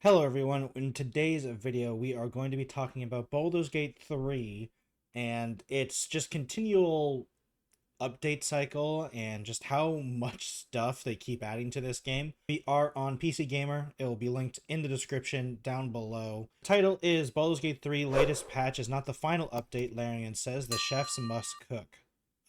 Hello everyone, in today's video we are going to be talking about Baldur's Gate 3 and its just continual update cycle and just how much stuff they keep adding to this game. We are on PC Gamer, it will be linked in the description down below. The title is Baldur's Gate 3 latest patch is not the final update, Larian says, the chefs must cook.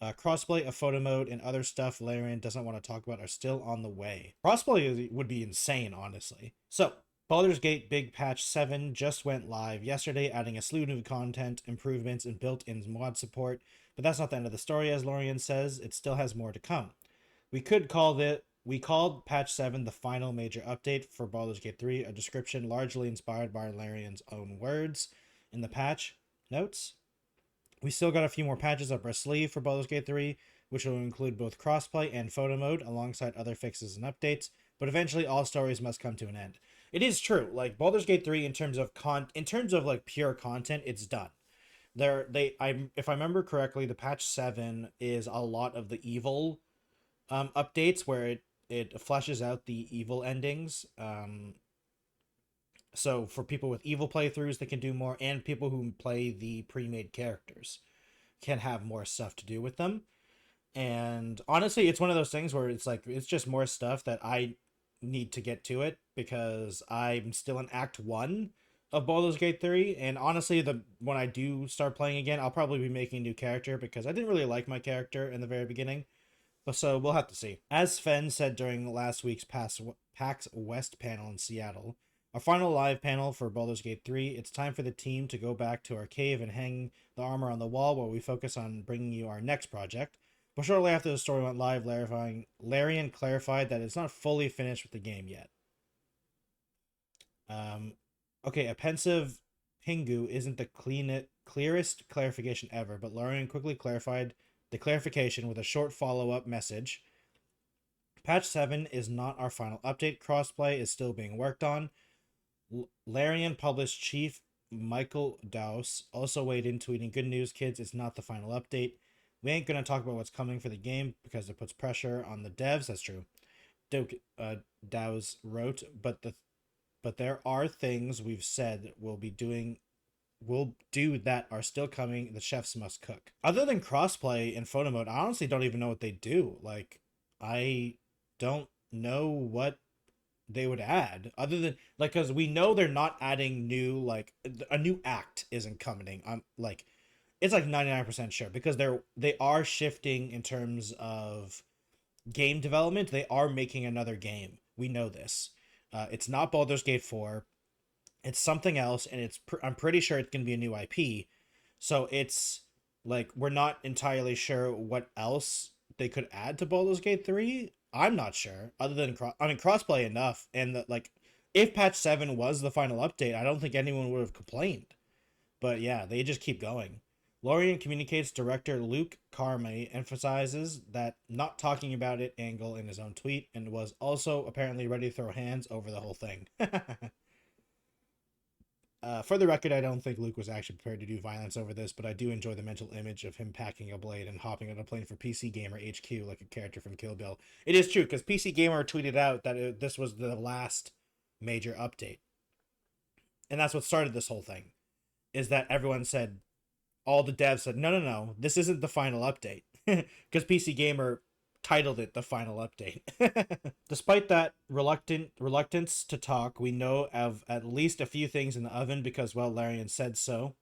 Crossplay, a photo mode, and other stuff Larian doesn't want to talk about are still on the way. Crossplay would be insane, honestly. So, Baldur's Gate Big Patch 7 just went live yesterday, adding a slew of new content, improvements, and built-in mod support, but that's not the end of the story, as Lorian says. It still has more to come. We called Patch 7 the final major update for Baldur's Gate 3, a description largely inspired by Larian's own words in the patch notes. We still got a few more patches up our sleeve for Baldur's Gate 3, which will include both crossplay and photo mode, alongside other fixes and updates, but eventually all stories must come to an end. It is true, like Baldur's Gate 3 in terms of like pure content, it's done. If I remember correctly, the patch 7 is a lot of the evil updates where it fleshes out the evil endings. So for people with evil playthroughs, they can do more, and people who play the pre-made characters can have more stuff to do with them. And honestly, it's one of those things where it's like it's just more stuff that I need to get to it because I'm still in Act 1 of Baldur's Gate 3, and honestly, when I do start playing again, I'll probably be making a new character because I didn't really like my character in the very beginning. But so we'll have to see. As Sven said during last week's PAX West panel in Seattle, our final live panel for Baldur's Gate 3, it's time for the team to go back to our cave and hang the armor on the wall while we focus on bringing you our next project. But shortly after the story went live, Larian clarified that it's not fully finished with the game yet. Okay, a pensive Pingu isn't the clearest clarification ever, but Larian quickly clarified the clarification with a short follow-up message. Patch 7 is not our final update. Crossplay is still being worked on. Larian published Chief Michael Dowse also weighed in, tweeting, "Good news, kids, it's not the final update. We ain't going to talk about what's coming for the game because it puts pressure on the devs." That's true. Dowse wrote, but there are things we've said we'll do that are still coming. The chefs must cook. Other than crossplay and photo mode, I honestly don't even know what they do. Like, I don't know what they would add other than, like, because we know they're not adding new, like, a new act isn't coming. I'm like, it's like 99% sure because they are shifting in terms of game development. They are making another game. We know this. It's not Baldur's Gate 4. It's something else, and I'm pretty sure it's going to be a new IP. So it's like we're not entirely sure what else they could add to Baldur's Gate 3. I'm not sure, other than crossplay enough, and like if patch 7 was the final update, I don't think anyone would have complained. But yeah, they just keep going. Lorian communicates director Luke Carme emphasizes that not talking about it angle in his own tweet, and was also apparently ready to throw hands over the whole thing. For the record, I don't think Luke was actually prepared to do violence over this, but I do enjoy the mental image of him packing a blade and hopping on a plane for PC Gamer HQ like a character from Kill Bill. It is true, because PC Gamer tweeted out that this was the last major update. And that's what started this whole thing, is that everyone said, all the devs said, no, this isn't the final update. Because PC Gamer titled it the final update. Despite that reluctance to talk, we know of at least a few things in the oven because, well, Larian said so.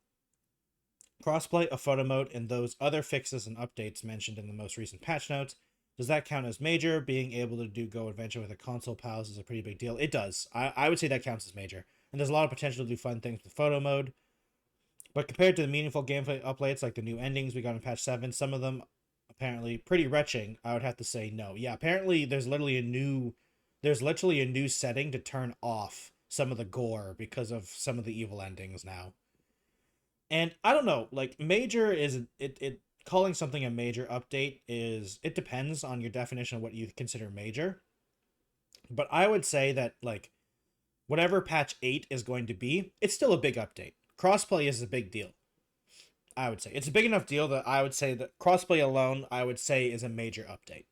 Crossplay, a photo mode, and those other fixes and updates mentioned in the most recent patch notes. Does that count as major? Being able to do Go Adventure with a console pals is a pretty big deal. It does. I would say that counts as major. And there's a lot of potential to do fun things with photo mode. But compared to the meaningful gameplay updates like the new endings we got in patch 7, some of them apparently pretty retching, I would have to say no. Yeah, apparently there's literally a new setting to turn off some of the gore because of some of the evil endings now. And I don't know, like, major is it calling something a major update is, it depends on your definition of what you consider major. But I would say that, like, whatever patch 8 is going to be, it's still a big update. Crossplay is a big deal. I would say it's a big enough deal that I would say that crossplay alone, I would say, is a major update.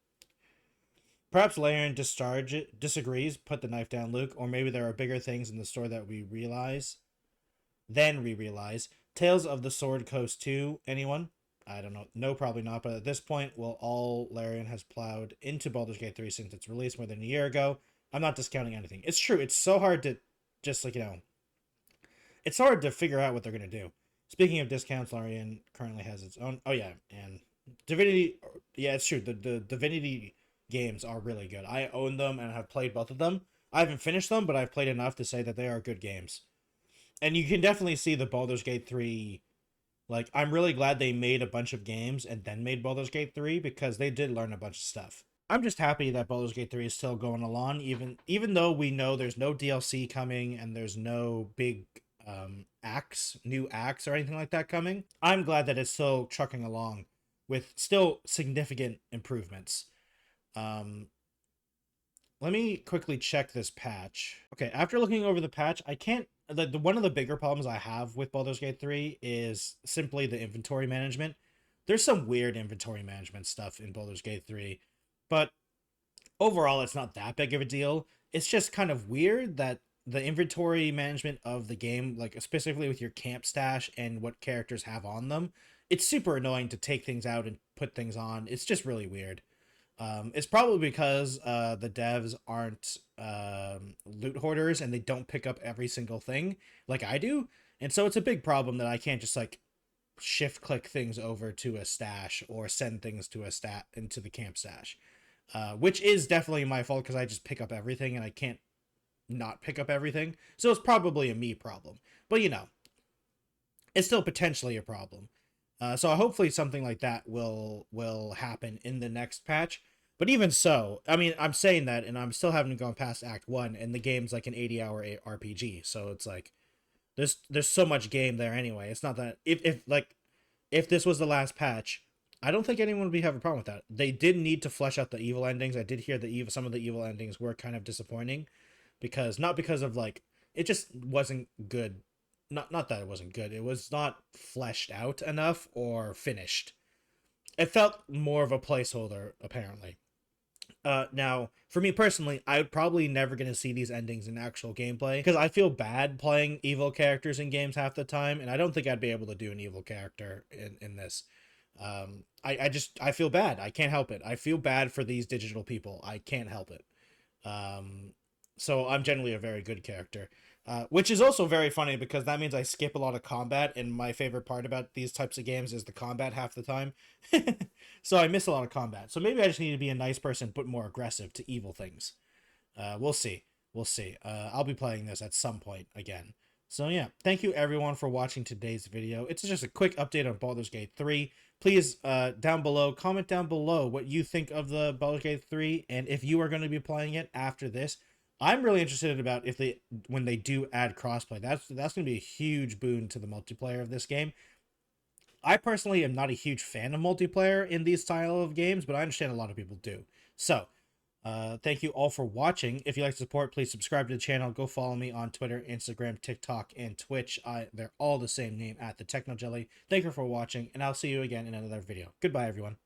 Perhaps Laren disagrees, put the knife down, Luke, or maybe there are bigger things in the story that we realize. Tales of the Sword Coast 2, anyone? I don't know. No, probably not. But at this point, well, all Larian has plowed into Baldur's Gate 3 since its release more than a year ago. I'm not discounting anything. It's true. It's so hard to just, like, it's hard to figure out what they're going to do. Speaking of discounts, Larian currently has its own. Oh, yeah. And Divinity. Yeah, it's true. The Divinity games are really good. I own them and have played both of them. I haven't finished them, but I've played enough to say that they are good games. And you can definitely see the Baldur's Gate 3. Like, I'm really glad they made a bunch of games and then made Baldur's Gate 3 because they did learn a bunch of stuff. I'm just happy that Baldur's Gate 3 is still going along, even though we know there's no DLC coming and there's no big new acts or anything like that coming. I'm glad that it's still trucking along with still significant improvements. Let me quickly check this patch. Okay, after looking over the patch, I can't... one of the bigger problems I have with Baldur's Gate 3 is simply the inventory management. There's some weird inventory management stuff in Baldur's Gate 3, but overall it's not that big of a deal. It's just kind of weird that the inventory management of the game, like specifically with your camp stash and what characters have on them, it's super annoying to take things out and put things on. It's just really weird. It's probably because the devs aren't loot hoarders and they don't pick up every single thing like I do. And so it's a big problem that I can't just like shift click things over to a stash or send things to a into the camp stash, which is definitely my fault because I just pick up everything and I can't not pick up everything. So it's probably a me problem, but it's still potentially a problem. So hopefully something like that will happen in the next patch. But even so, I mean, I'm saying that, and I'm still having gone past Act 1, and the game's like an 80-hour RPG. So it's like, there's so much game there anyway. It's not that if this was the last patch, I don't think anyone would have a problem with that. They did need to flesh out the evil endings. I did hear that some of the evil endings were kind of disappointing, not because of like it just wasn't good. Not that it wasn't good. It was not fleshed out enough or finished. It felt more of a placeholder, apparently. Now, for me personally, I'm probably never going to see these endings in actual gameplay because I feel bad playing evil characters in games half the time, and I don't think I'd be able to do an evil character in this. I feel bad. I can't help it. I feel bad for these digital people. I can't help it. So I'm generally a very good character. Which is also very funny because that means I skip a lot of combat, and my favorite part about these types of games is the combat half the time. So I miss a lot of combat. So maybe I just need to be a nice person, but more aggressive to evil things. We'll see. We'll see. I'll be playing this at some point again. So yeah, thank you everyone for watching today's video. It's just a quick update on Baldur's Gate 3. Please, comment down below what you think of the Baldur's Gate 3, and if you are going to be playing it after this. I'm really interested about when they do add crossplay. That's going to be a huge boon to the multiplayer of this game. I personally am not a huge fan of multiplayer in these style of games, but I understand a lot of people do. So, thank you all for watching. If you like to support, please subscribe to the channel. Go follow me on Twitter, Instagram, TikTok, and Twitch. They're all the same name, @TheTechnoJelly. Thank you for watching, and I'll see you again in another video. Goodbye, everyone.